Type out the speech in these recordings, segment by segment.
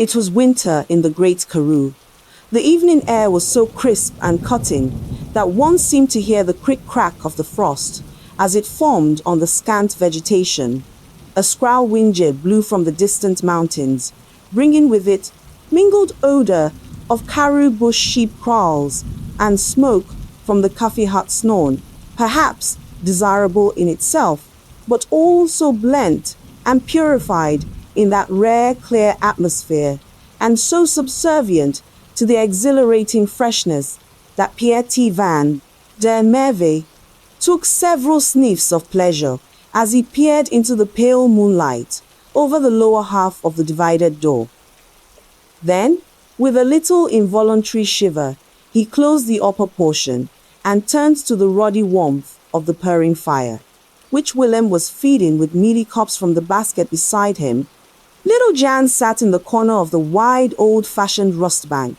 It was winter in the Great Karoo. The evening air was so crisp and cutting that one seemed to hear the crick-crack of the frost as it formed on the scant vegetation. A scrall wind blew from the distant mountains, bringing with it mingled odor of karoo bush sheep kraals and smoke from the coffee hut snorn, perhaps desirable in itself, but also blent and purified in that rare, clear atmosphere, and so subservient to the exhilarating freshness that Piet van der Merwe took several sniffs of pleasure as he peered into the pale moonlight over the lower half of the divided door. Then, with a little involuntary shiver, he closed the upper portion and turned to the ruddy warmth of the purring fire, which Willem was feeding with mealy cups from the basket beside him. Little Jan sat in the corner of the wide old-fashioned rust bank,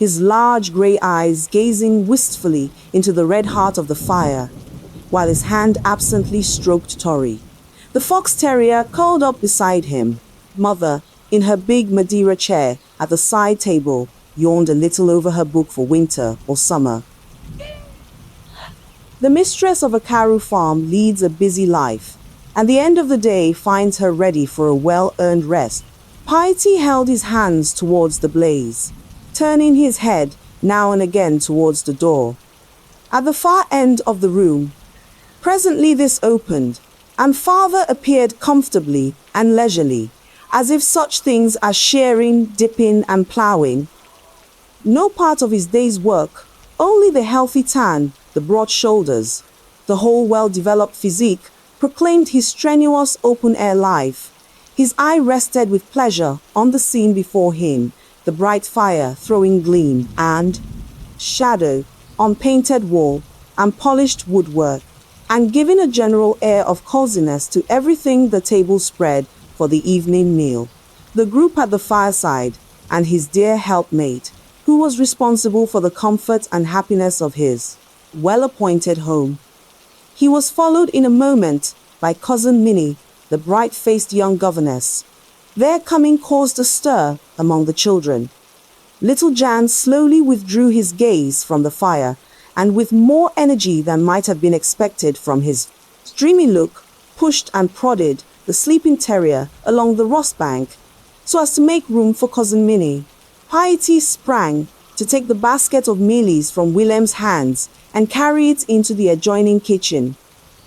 his large grey eyes gazing wistfully into the red heart of the fire, while his hand absently stroked Tori. The fox terrier curled up beside him. Mother, in her big Madeira chair at the side table, yawned a little over her book for winter or summer. The mistress of a Karoo farm leads a busy life, and the end of the day finds her ready for a well-earned rest. Piety held his hands towards the blaze, turning his head now and again towards the door. At the far end of the room, presently this opened, and father appeared comfortably and leisurely, as if such things as shearing, dipping, and ploughing, no part of his day's work, only the healthy tan, the broad shoulders, the whole well-developed physique, proclaimed his strenuous open-air life. His eye rested with pleasure on the scene before him, the bright fire throwing gleam and shadow on painted wall and polished woodwork, and giving a general air of coziness to everything the table spread for the evening meal. The group at the fireside, and his dear helpmate, who was responsible for the comfort and happiness of his well-appointed home. He was followed in a moment by Cousin Minnie, the bright-faced young governess. Their coming caused a stir among the children. Little Jan slowly withdrew his gaze from the fire, and with more energy than might have been expected from his dreamy look, pushed and prodded the sleeping terrier along the rust bank so as to make room for Cousin Minnie. Piety sprang to take the basket of mealies from Willem's hands and carry it into the adjoining kitchen.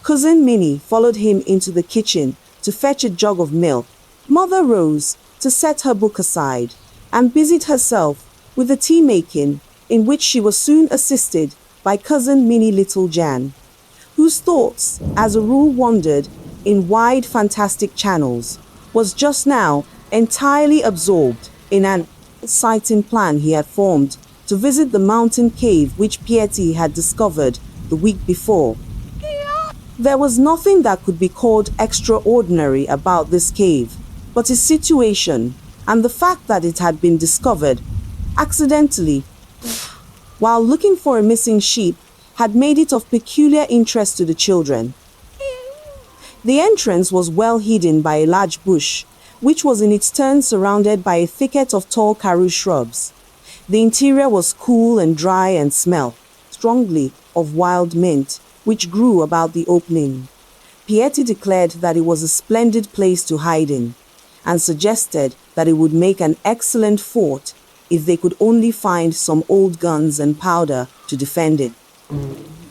Cousin Minnie followed him into the kitchen to fetch a jug of milk. Mother rose to set her book aside and busied herself with the tea making, in which she was soon assisted by Cousin Minnie Little Jan, whose thoughts, as a rule, wandered in wide fantastic channels, was just now entirely absorbed in an exciting plan he had formed to visit the mountain cave which Piety had discovered the week before. There was nothing that could be called extraordinary about this cave, but its situation and the fact that it had been discovered accidentally while looking for a missing sheep had made it of peculiar interest to the children. The entrance was well hidden by a large bush, which was in its turn surrounded by a thicket of tall karoo shrubs. The interior was cool and dry and smelled strongly of wild mint, which grew about the opening. Piety declared that it was a splendid place to hide in, and suggested that it would make an excellent fort if they could only find some old guns and powder to defend it.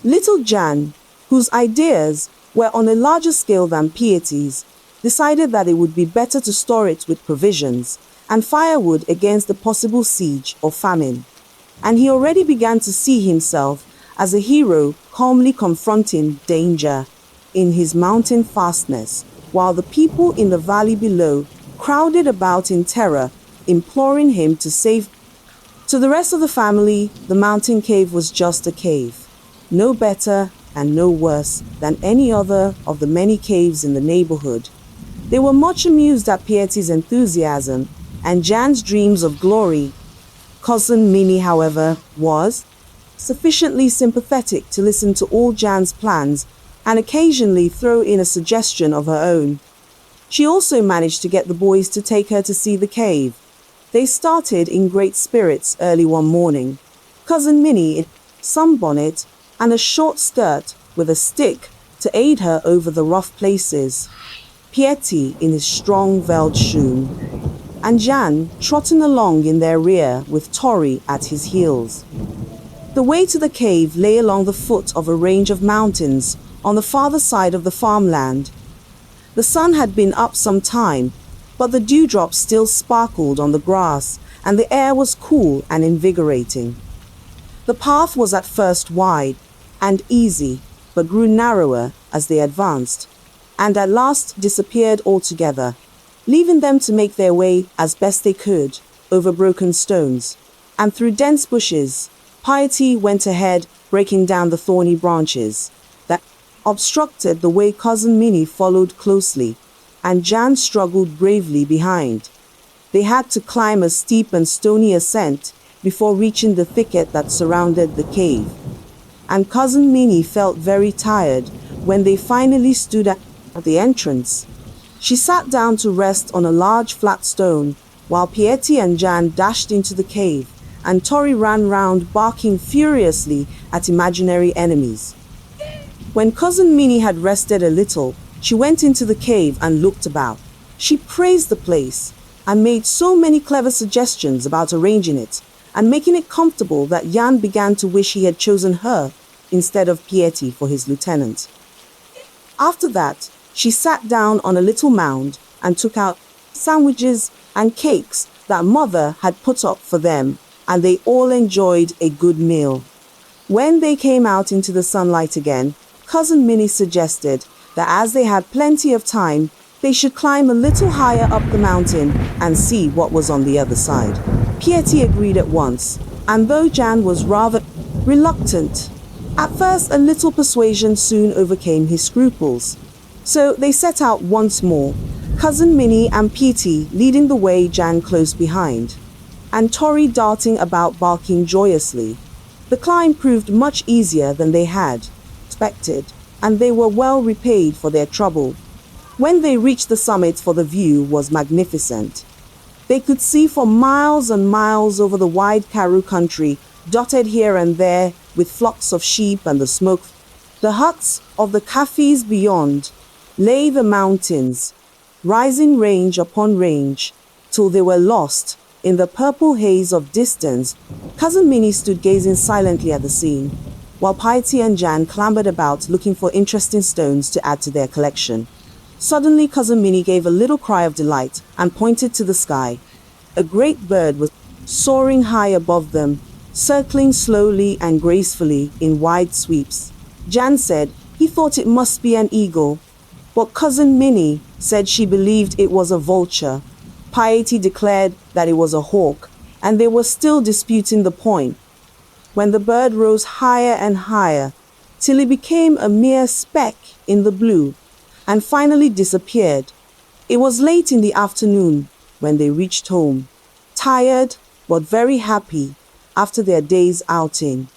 Little Jan, whose ideas were on a larger scale than Piety's, decided that it would be better to store it with provisions and firewood against the possible siege or famine, and he already began to see himself as a hero calmly confronting danger in his mountain fastness, while the people in the valley below crowded about in terror, imploring him to save. To the rest of the family, the mountain cave was just a cave, no better and no worse than any other of the many caves in the neighborhood. They were much amused at Piety's enthusiasm and Jan's dreams of glory. Cousin Minnie, however, was sufficiently sympathetic to listen to all Jan's plans and occasionally throw in a suggestion of her own. She also managed to get the boys to take her to see the cave. They started in great spirits early one morning. Cousin Minnie in sunbonnet and a short skirt with a stick to aid her over the rough places. Piety in his strong veldt shoon, and Jan trotting along in their rear with Tori at his heels. The way to the cave lay along the foot of a range of mountains on the farther side of the farmland. The sun had been up some time, but the dewdrops still sparkled on the grass, and the air was cool and invigorating. The path was at first wide and easy, but grew narrower as they advanced, and at last disappeared altogether, leaving them to make their way as best they could over broken stones and through dense bushes. Piety went ahead, breaking down the thorny branches that obstructed the way. Cousin Minnie followed closely, and Jan struggled bravely behind. They had to climb a steep and stony ascent before reaching the thicket that surrounded the cave. And Cousin Minnie felt very tired when they finally stood at the entrance. She sat down to rest on a large flat stone, while Piety and Jan dashed into the cave, and Tori ran round barking furiously at imaginary enemies. When Cousin Minnie had rested a little, she went into the cave and looked about. She praised the place and made so many clever suggestions about arranging it and making it comfortable that Jan began to wish he had chosen her instead of Piety for his lieutenant. After that, she sat down on a little mound and took out sandwiches and cakes that Mother had put up for them, and they all enjoyed a good meal. When they came out into the sunlight again, Cousin Minnie suggested that as they had plenty of time, they should climb a little higher up the mountain and see what was on the other side. Piety agreed at once, and though Jan was rather reluctant, at first a little persuasion soon overcame his scruples. So they set out once more, Cousin Minnie and Piety leading the way, Jan close behind, and Tori darting about barking joyously. The climb proved much easier than they had expected, and they were well repaid for their trouble. When they reached the summit, for the view was magnificent. They could see for miles and miles over the wide Karoo country, dotted here and there with flocks of sheep and the smoke. The huts of the Kafis beyond lay the mountains, rising range upon range, till they were lost in the purple haze of distance. Cousin Minnie stood gazing silently at the scene, while Piety and Jan clambered about looking for interesting stones to add to their collection. Suddenly, Cousin Minnie gave a little cry of delight and pointed to the sky. A great bird was soaring high above them, circling slowly and gracefully in wide sweeps. Jan said he thought it must be an eagle, but Cousin Minnie said she believed it was a vulture. Piety declared that it was a hawk, and they were still disputing the point when the bird rose higher and higher till it became a mere speck in the blue and finally disappeared. It was late in the afternoon when they reached home, tired but very happy after their day's outing.